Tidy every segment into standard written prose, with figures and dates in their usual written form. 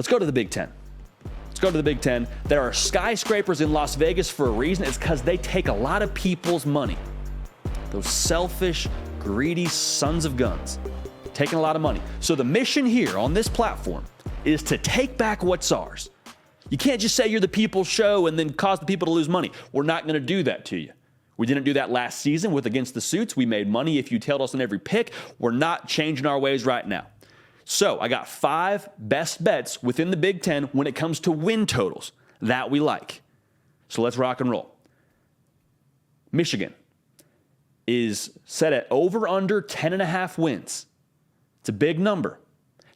Let's go to the Big Ten. Let's go to the Big Ten. There are skyscrapers in Las Vegas for a reason. It's because they take a lot of people's money. Those selfish, greedy sons of guns taking a lot of money. So the mission here on this platform is to take back what's ours. You can't just say you're the people's show and then cause the people to lose money. We're not going to do that to you. We didn't do that last season with Against the Suits. We made money if you tailed us on every pick. We're not changing our ways right now. So I got 5 best bets within the Big Ten when it comes to win totals that we like. So let's rock and roll. Michigan is set at over under 10.5 wins. It's a big number.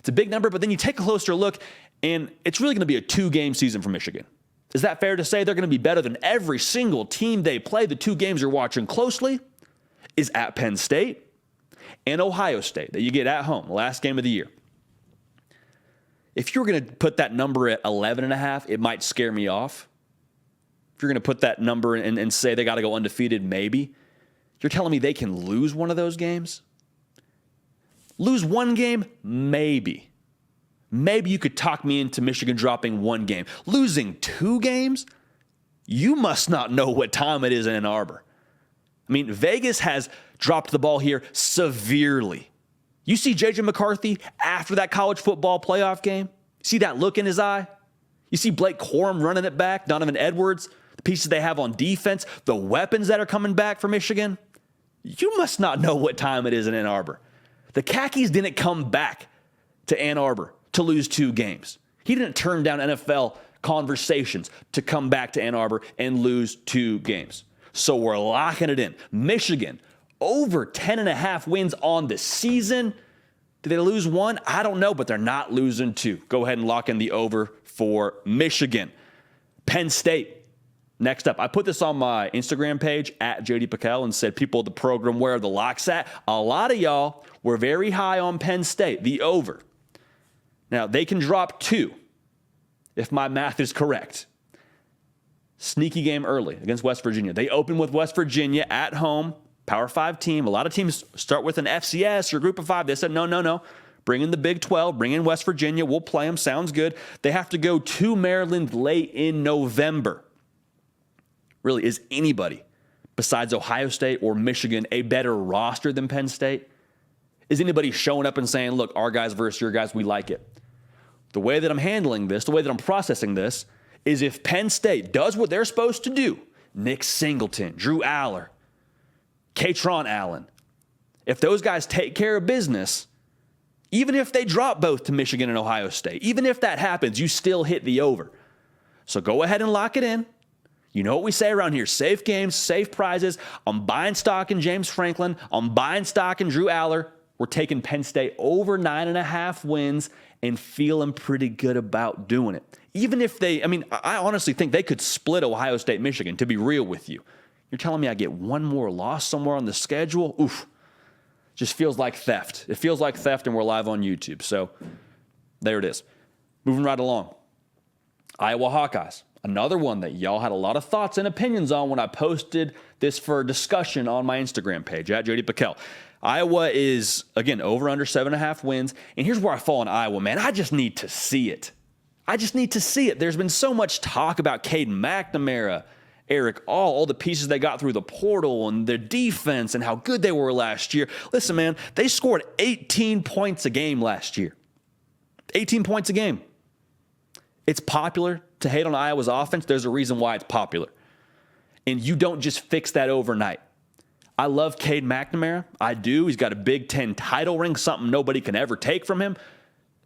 It's a big number, but then you take a closer look, and it's really going to be a 2-game season for Michigan. Is that fair to say they're going to be better than every single team they play? The 2 games you're watching closely is at Penn State and Ohio State that you get at home, last game of the year. If you're going to put that number at 11.5, it might scare me off. If you're going to put that number and say they got to go undefeated, maybe. You're telling me they can lose one of those games? Lose one game? Maybe. Maybe you could talk me into Michigan dropping 1 game. Losing 2 games? You must not know what time it is in Ann Arbor. I mean, Vegas has dropped the ball here severely. You see J.J. McCarthy after that college football playoff game? See that look in his eye? You see Blake Corum running it back, Donovan Edwards, the pieces they have on defense, the weapons that are coming back for Michigan? You must not know what time it is in Ann Arbor. The Khakis didn't come back to Ann Arbor to lose 2 games. He didn't turn down NFL conversations to come back to Ann Arbor and lose 2 games. So we're locking it in. Michigan, over 10.5 wins on the season. Did they lose 1? I don't know, but they're not losing 2. Go ahead and lock in the over for Michigan. Penn State. Next up, I put this on my Instagram page at JD Piquel and said, people of the program, where are the locks at? A lot of y'all were very high on Penn State, the over. Now, they can drop 2, if my math is correct. Sneaky game early against West Virginia. They open with West Virginia at home, Power 5 team. A lot of teams start with an FCS or Group of 5. They said, no. Bring in the Big 12. Bring in West Virginia. We'll play them. Sounds good. They have to go to Maryland late in November. Really, is anybody besides Ohio State or Michigan a better roster than Penn State? Is anybody showing up and saying, look, our guys versus your guys, we like it? The way that I'm handling this, the way that I'm processing this, is if Penn State does what they're supposed to do, Nick Singleton, Drew Aller, Katron Allen, if those guys take care of business, even if they drop both to Michigan and Ohio State, even if that happens, you still hit the over. So go ahead and lock it in. You know what we say around here, safe games, safe prizes. I'm buying stock in James Franklin. I'm buying stock in Drew Aller. We're taking Penn State over 9.5 wins and feeling pretty good about doing it. Even if I honestly think they could split Ohio State, Michigan, to be real with you. You're telling me I get one more loss somewhere on the schedule? Oof. Just feels like theft. It feels like theft, and we're live on YouTube. So there it is. Moving right along. Iowa Hawkeyes. Another one that y'all had a lot of thoughts and opinions on when I posted this for discussion on my Instagram page, at JD Piquel. Iowa is, again, over under 7.5 wins. And here's where I fall on Iowa, man. I just need to see it. There's been so much talk about Caden McNamara, Eric all the pieces they got through the portal and their defense and how good they were last year. Listen, man, they scored 18 points a game last year. 18 points a game. It's popular to hate on Iowa's offense. There's a reason why it's popular. And you don't just fix that overnight. I love Cade McNamara. I do. He's got a Big Ten title ring, something nobody can ever take from him.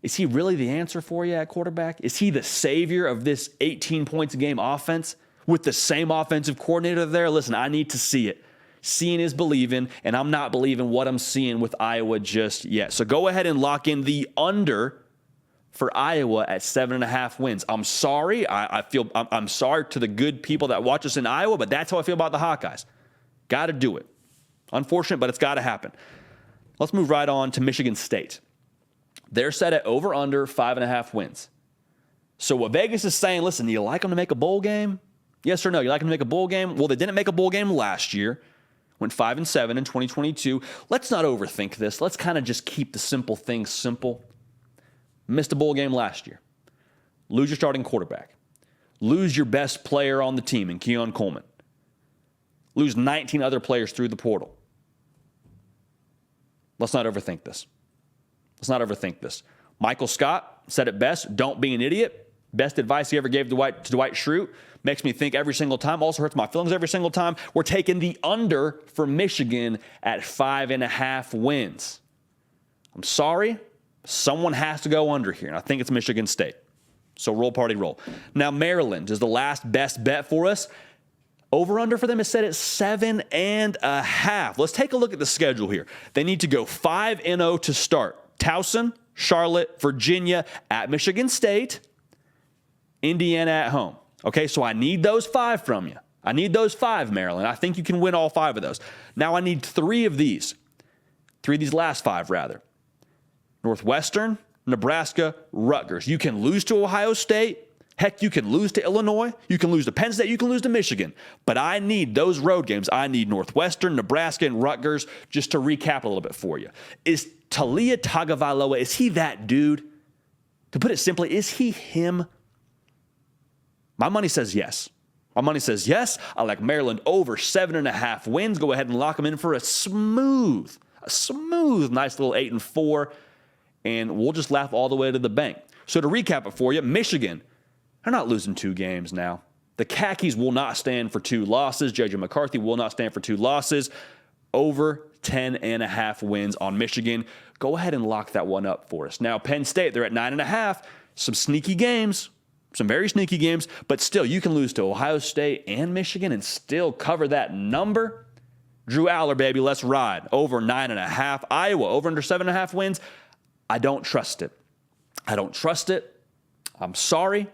Is he really the answer for you at quarterback? Is he the savior of this 18 points a game offense with the same offensive coordinator there? Listen, I need to see it. Seeing is believing, and I'm not believing what I'm seeing with Iowa just yet. So go ahead and lock in the under for Iowa at 7.5 wins. I'm sorry. I'm sorry to the good people that watch us in Iowa, but that's how I feel about the Hawkeyes. Got to do it. Unfortunate, but it's got to happen. Let's move right on to Michigan State. They're set at over under 5.5 wins. So what Vegas is saying, listen, do you like them to make a bowl game? Yes or no? You like them to make a bowl game? Well, they didn't make a bowl game last year. Went 5-7 in 2022. Let's not overthink this. Let's kind of just keep the simple things simple. Missed a bowl game last year. lose your starting quarterback, lose your best player on the team in Keon Coleman, lose 19 other players through the portal. Let's not overthink this. Let's not overthink this. Michael Scott said it best, don't be an idiot. Best advice he ever gave to Dwight Schrute. Makes me think every single time. Also hurts my feelings every single time. We're taking the under for Michigan at 5.5 wins. I'm sorry. Someone has to go under here, and I think it's Michigan State. So roll, party, roll. Now, Maryland is the last best bet for us. Over-under for them is set at 7.5. Let's take a look at the schedule here. They need to go 5-0 to start. Towson, Charlotte, Virginia at Michigan State, Indiana at home. Okay, so I need those 5 from you. I need those 5, Maryland. I think you can win all 5 of those. Now I need 3 of these. 3 of these last 5, rather. Northwestern, Nebraska, Rutgers. You can lose to Ohio State. Heck, you can lose to Illinois. You can lose to Penn State. You can lose to Michigan. But I need those road games. I need Northwestern, Nebraska, and Rutgers. Just to recap a little bit for you. Is Talia Tagovailoa, is he that dude? To put it simply, is he him? My money says yes. My money says yes. I like Maryland over 7.5 wins. Go ahead and lock them in for a smooth, nice little 8-4. And we'll just laugh all the way to the bank. So to recap it for you, Michigan, they're not losing 2 games now. The Khakis will not stand for 2 losses. J.J. McCarthy will not stand for 2 losses. Over 10.5 wins on Michigan. Go ahead and lock that one up for us. Now, Penn State, they're at 9.5. Some sneaky games. Some very sneaky games. But still, you can lose to Ohio State and Michigan and still cover that number. Drew Aller, baby, let's ride. Over 9.5. Iowa, over under 7.5 wins. I don't trust it. I don't trust it. I'm sorry.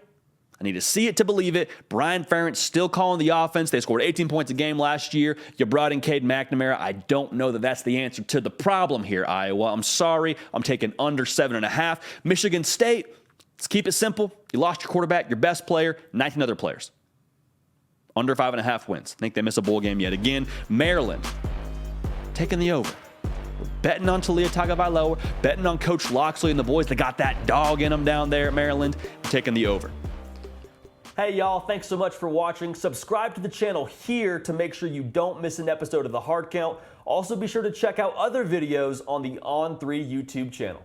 I need to see it to believe it. Brian Ferentz still calling the offense. They scored 18 points a game last year. You brought in Cade McNamara. I don't know that that's the answer to the problem here, Iowa. I'm sorry. I'm taking under 7.5. Michigan State, let's keep it simple. You lost your quarterback, your best player, 19 other players. Under 5.5 wins. I think they miss a bowl game yet again. Maryland, taking the over. We're betting on Talia Tagovailoa, betting on Coach Loxley and the boys that got that dog in them down there at Maryland. We're taking the over. Hey, y'all, thanks so much for watching. Subscribe to the channel here to make sure you don't miss an episode of The Hard Count. Also, be sure to check out other videos on the On3 YouTube channel.